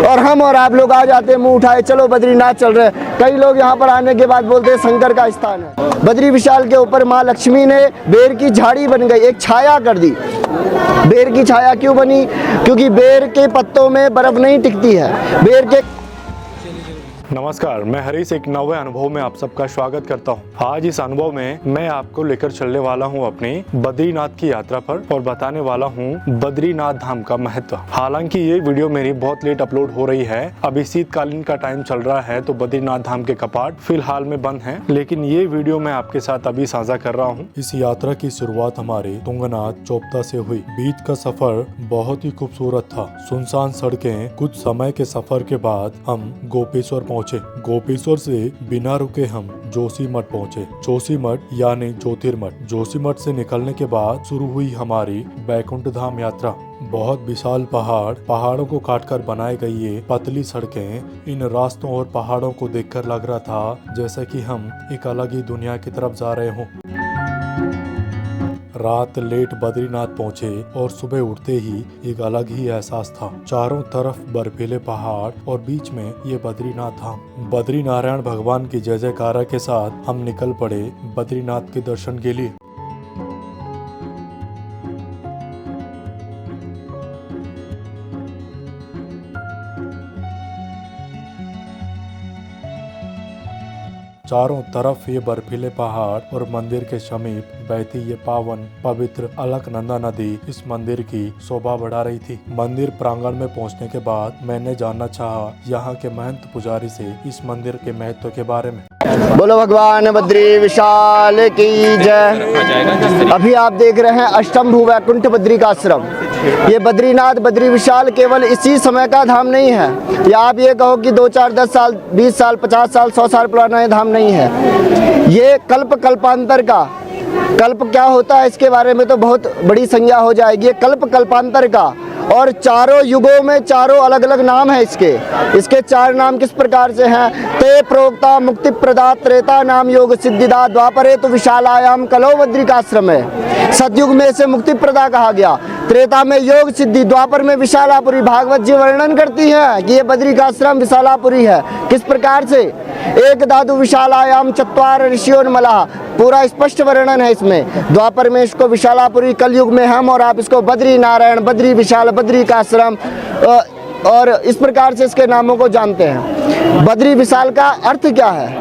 और हम और आप लोग आ जाते हैं मुंह उठाए, चलो बद्रीनाथ चल रहे हैं। कई लोग यहाँ पर आने के बाद बोलते हैं शंकर का स्थान है। बद्री विशाल के ऊपर माँ लक्ष्मी ने बेर की झाड़ी बन गई, एक छाया कर दी। बेर की छाया क्यों बनी? क्योंकि बेर के पत्तों में बर्फ नहीं टिकती है। बेर के नमस्कार, मैं हरीश एक नए अनुभव में आप सबका स्वागत करता हूं। आज इस अनुभव में मैं आपको लेकर चलने वाला हूं अपनी बद्रीनाथ की यात्रा पर और बताने वाला हूं बद्रीनाथ धाम का महत्व। हालांकि ये वीडियो मेरी बहुत लेट अपलोड हो रही है, अभी शीतकालीन का टाइम चल रहा है तो बद्रीनाथ धाम के कपाट फिलहाल में बंद हैं, लेकिन ये वीडियो मैं आपके साथ अभी साझा कर रहा हूँ। इस यात्रा की शुरुआत हमारे तुंगनाथ चोपता से हुई। बीच का सफर बहुत ही खूबसूरत था। सुनसान सड़कें। कुछ समय के सफर के बाद हम गोपेश्वर पहुँचे। गोपेश्वर से बिना रुके हम जोशीमठ पहुँचे। जोशीमठ यानी ज्योतिर्मठ। जोशीमठ से निकलने के बाद शुरू हुई हमारी बैकुंठ धाम यात्रा। बहुत विशाल पहाड़ों को काटकर बनाई गई ये पतली सड़कें, इन रास्तों और पहाड़ों को देखकर लग रहा था जैसे कि हम एक अलग ही दुनिया की तरफ जा रहे हों। रात लेट बद्रीनाथ पहुंचे और सुबह उठते ही एक अलग ही एहसास था। चारों तरफ बर्फीले पहाड़ और बीच में ये बद्रीनाथ धाम। बद्री नारायण भगवान की जय जयकारा के साथ हम निकल पड़े बद्रीनाथ के दर्शन के लिए। चारों तरफ ये बर्फीले पहाड़ और मंदिर के समीप बहती ये पावन पवित्र अलकनंदा नदी इस मंदिर की शोभा बढ़ा रही थी। मंदिर प्रांगण में पहुंचने के बाद मैंने जानना चाहा यहाँ के महंत पुजारी से इस मंदिर के महत्व के बारे में। बोलो भगवान बद्री विशाल की जय। अभी आप देख रहे हैं अष्टम्भु वैकुंठ बद्री का आश्रम। ये बद्रीनाथ बद्री विशाल केवल इसी समय का धाम नहीं है, या आप ये कहो कि 2, 4, 10 साल, 20 साल, 50 साल, 100 साल पुराना ये धाम नहीं है। ये कल्पांतर का, कल्प क्या होता है इसके बारे में तो बहुत बड़ी संज्ञा हो जाएगी। ये कल्पांतर का, और चारों युगों में चारों अलग अलग नाम है इसके 4 नाम किस प्रकार से हैं? ते प्रोक्ता मुक्ति प्रदा त्रेता नाम योग सिद्धिदा द्वापरे तो विशालायाम कलो बद्रिकाश्रम है। सतयुग में इसे मुक्ति प्रदा कहा गया, त्रेता में योग सिद्धि, द्वापर में विशालापुरी। भागवत जी वर्णन करती है कि ये बद्रिकाश्रम विशालापुरी है। किस प्रकार से? एक दादु विशालायाम चत्वार ऋषियोन्मला, पूरा स्पष्ट वर्णन है इसमें। द्वापर में इसको विशालापुरी, कलयुग में हम और आप इसको बद्री नारायण, बद्री विशाल, बद्री का आश्रम, और इस प्रकार से इसके नामों को जानते हैं। बद्री विशाल का अर्थ क्या है?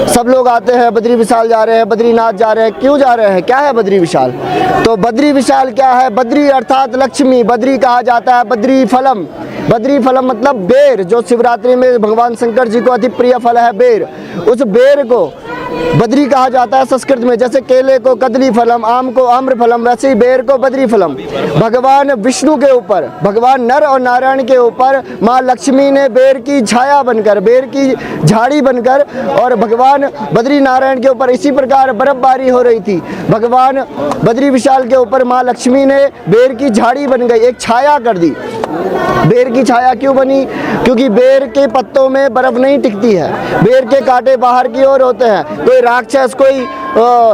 सब लोग आते हैं बद्री विशाल जा रहे हैं, बद्रीनाथ जा रहे हैं, क्यों जा रहे हैं? क्या है बद्री विशाल? तो बद्री विशाल क्या है? बद्री अर्थात लक्ष्मी, बद्री कहा जाता है बद्री फलम। बद्री फलम मतलब बेर, जो शिवरात्रि में भगवान शंकर जी को अति प्रिय फल है बेर। उस बेर को बद्री कहा जाता है संस्कृत में। जैसे केले को कदली फलम, आम को आम्र फलम, वैसे ही बेर को बद्री फलम। भगवान विष्णु के ऊपर, भगवान नर और नारायण के ऊपर माँ लक्ष्मी ने बेर की छाया बनकर, बेर की झाड़ी बनकर, और भगवान बद्री नारायण के ऊपर इसी प्रकार बर्फबारी हो रही थी। भगवान बद्री विशाल के ऊपर माँ लक्ष्मी ने बेर की झाड़ी बन गई, एक छाया कर दी। बेर की छाया क्यों बनी? क्योंकि बेर के पत्तों में बर्फ नहीं टिकती है। बेर के कांटे बाहर की ओर होते हैं। कोई राक्षस, कोई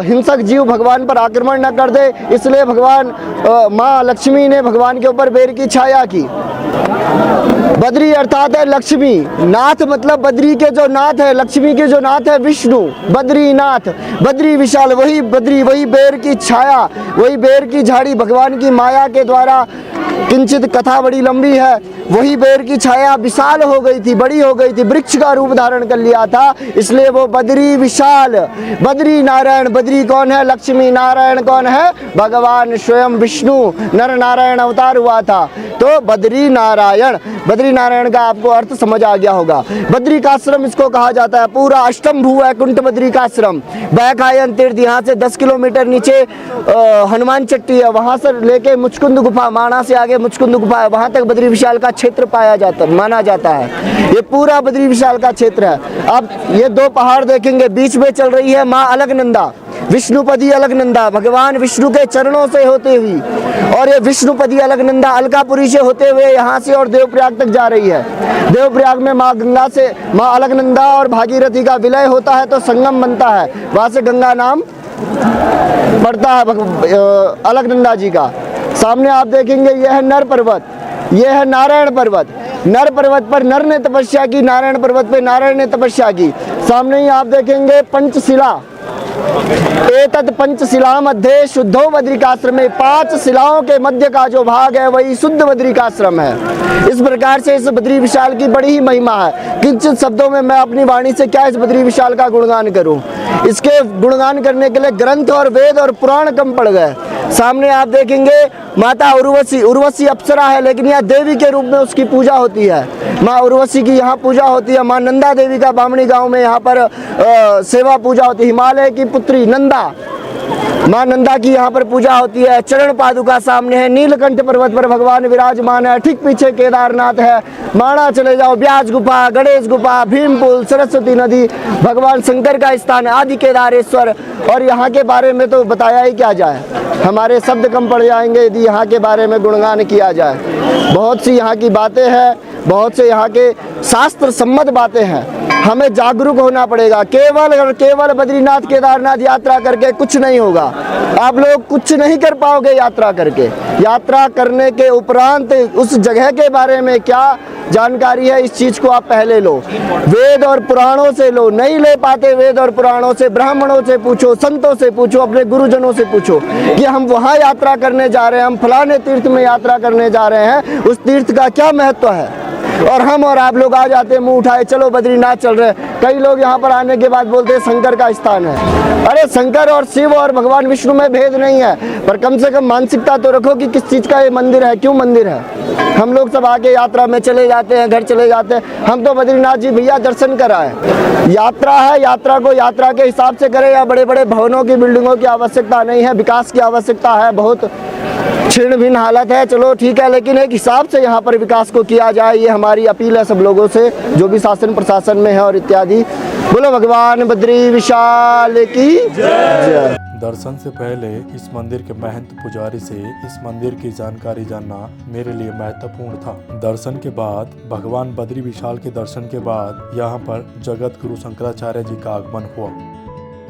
हिंसक जीव भगवान पर आक्रमण न कर दे, इसलिए भगवान माँ लक्ष्मी ने भगवान के ऊपर बेर की छाया की। बद्री अर्थात है लक्ष्मी, नाथ मतलब बद्री के जो नाथ है, लक्ष्मी के जो नाथ है विष्णु, बद्रीनाथ। बद्री विशाल, वही बद्री, वही बेर की छाया, वही बेर की झाड़ी। भगवान की माया के द्वारा, किंचित कथा बड़ी लंबी है, वही बेर की छाया विशाल हो गई थी, बड़ी हो गई थी, वृक्ष का रूप धारण कर लिया था, इसलिए वो बद्री विशाल। बद्री नारायण, बद्री कौन है? लक्ष्मी। नारायण कौन है? भगवान स्वयं विष्णु, नर नारायण अवतार हुआ था, तो बद्री नारायण। बद्री नारायण का आपको अर्थ समझ आ गया होगा। बद्रिकाश्रम इसको कहा जाता है, पूरा अष्टम्भु वैकुंठ बद्रिकाश्रम। बैखायन तीर्थ, यहाँ से 10 किलोमीटर नीचे हनुमान चट्टी है, वहाँ से लेके मुचकुंद गुफा, माणा से आगे मुचकुंद गुफा है, वहाँ तक बद्री विशाल का क्षेत्र पाया जाता, माना जाता है। ये पूरा बद्री विशाल का क्षेत्र है। अब ये 2 पहाड़ देखेंगे, बीच में चल रही है माँ अलकनंदा, विष्णुपदी अलकनंदा, भगवान विष्णु के चरणों से होते हुई, और ये विष्णुपदी अलकनंदा अलकापुरी से होते हुए यहाँ से और देवप्रयाग तक जा रही है। देवप्रयाग में माँ गंगा से, माँ अलकनंदा और भागीरथी का विलय होता है तो संगम बनता है, वहाँ से गंगा नाम पड़ता है अलकनंदा जी का। सामने आप देखेंगे यह है नर पर्वत, यह है नारायण पर्वत। नर पर्वत पर नर ने तपस्या की, नारायण पर्वत पे नारायण ने तपस्या की। सामने ही आप देखेंगे पंचशिला, एतत् पंचशिला मध्य शुद्धो बद्रिकाश्रम में, 5 शिलाओं के मध्य का जो भाग है वही शुद्ध बद्रिकाश्रम है। इस प्रकार से इस बद्री विशाल की बड़ी ही महिमा है। किंचित शब्दों में मैं अपनी वाणी से क्या इस बद्री विशाल का गुणगान करूं। इसके गुणगान करने के लिए ग्रंथ और वेद और पुराण कम पड़ गए। सामने आप देखेंगे माता उर्वशी, उर्वशी अप्सरा है लेकिन यहाँ देवी के रूप में उसकी पूजा होती है। माँ उर्वशी की यहाँ पूजा होती है। माँ नंदा देवी का बामणी गांव में यहाँ पर सेवा पूजा होती है। हिमालय की पुत्री नंदा, माँ नंदा की यहाँ पर पूजा होती है। चरण पादुका सामने है। नीलकंठ पर्वत पर भगवान विराजमान है। ठीक पीछे केदारनाथ है। माणा चले जाओ, ब्यास गुफा, गणेश गुफा, भीमपुल, सरस्वती नदी, भगवान शंकर का स्थान आदि केदारेश्वर। और यहाँ के बारे में तो बताया ही क्या जाए, हमारे शब्द कम पड़ जाएंगे यदि यहाँ के बारे में गुणगान किया जाए। बहुत सी यहाँ की बातें हैं, बहुत से यहाँ के शास्त्र सम्मत बातें हैं। हमें जागरूक होना पड़ेगा। केवल और केवल बद्रीनाथ केदारनाथ यात्रा करके कुछ नहीं होगा। आप लोग कुछ नहीं कर पाओगे यात्रा करके। यात्रा करने के उपरांत उस जगह के बारे में क्या जानकारी है, इस चीज को आप पहले लो। वेद और पुराणों से लो। नहीं ले पाते वेद और पुराणों से, ब्राह्मणों से पूछो, संतों से पूछो, अपने गुरुजनों से पूछो कि हम वहाँ यात्रा करने जा रहे हैं, हम फलाने तीर्थ में यात्रा करने जा रहे हैं, उस तीर्थ का क्या महत्व है। और हम और आप लोग आ जाते हैं मुंह उठाए, चलो बद्रीनाथ चल रहे हैं। कई लोग यहाँ पर आने के बाद बोलते हैं शंकर का स्थान है। अरे शंकर और शिव और भगवान विष्णु में भेद नहीं है, पर कम से कम मानसिकता तो रखो कि किस चीज का ये मंदिर है, क्यों मंदिर है। हम लोग सब आके यात्रा में चले जाते हैं, घर चले जाते हैं। हम तो बद्रीनाथ जी भैया दर्शन कराए। यात्रा है, यात्रा को यात्रा के हिसाब से करें। या बड़े बड़े भवनों की, बिल्डिंगों की आवश्यकता नहीं है, विकास की आवश्यकता है। बहुत छिन्न भिन्न हालत है, चलो ठीक है, लेकिन एक हिसाब से यहाँ पर विकास को किया जाए, ये हमारी अपील है सब लोगों से जो भी शासन प्रशासन में है और इत्यादि। बोलो भगवान बद्री विशाल की जय। दर्शन से पहले इस मंदिर के महंत पुजारी से इस मंदिर की जानकारी जानना मेरे लिए महत्वपूर्ण था। दर्शन के बाद, भगवान बद्री विशाल के दर्शन के बाद यहाँ पर जगत गुरु शंकराचार्य जी का आगमन हुआ।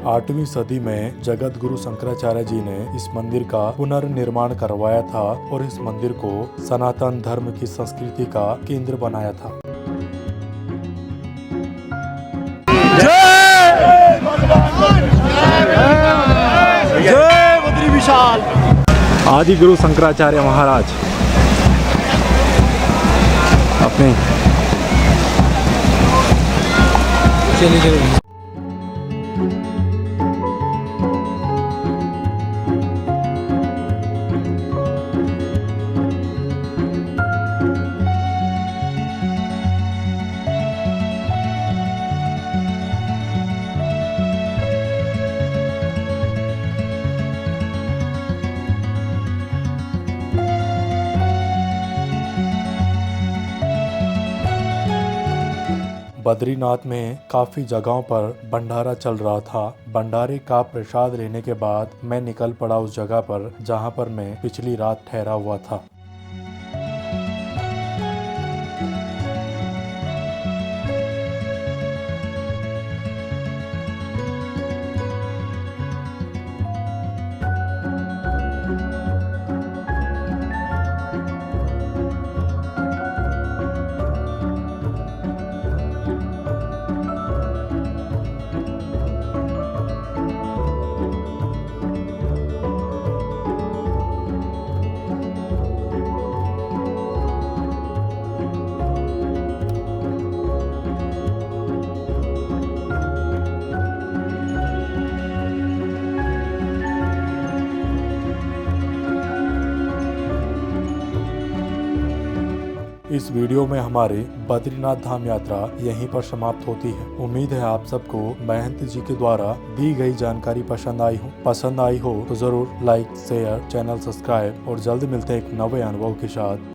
8वीं सदी में जगत गुरु शंकराचार्य जी ने इस मंदिर का पुनर्निर्माण करवाया था और इस मंदिर को सनातन धर्म की संस्कृति का केंद्र बनाया था। जय बद्री विशाल। आदि गुरु शंकराचार्य महाराज अपने बद्रीनाथ में काफ़ी जगहों पर भंडारा चल रहा था। भंडारे का प्रसाद लेने के बाद मैं निकल पड़ा उस जगह पर जहां पर मैं पिछली रात ठहरा हुआ था। इस वीडियो में हमारी बद्रीनाथ धाम यात्रा यहीं पर समाप्त होती है। उम्मीद है आप सबको महंत जी के द्वारा दी गई जानकारी पसंद आई हो तो जरूर लाइक, शेयर, चैनल सब्सक्राइब और जल्द मिलते हैं एक नए अनुभव के साथ।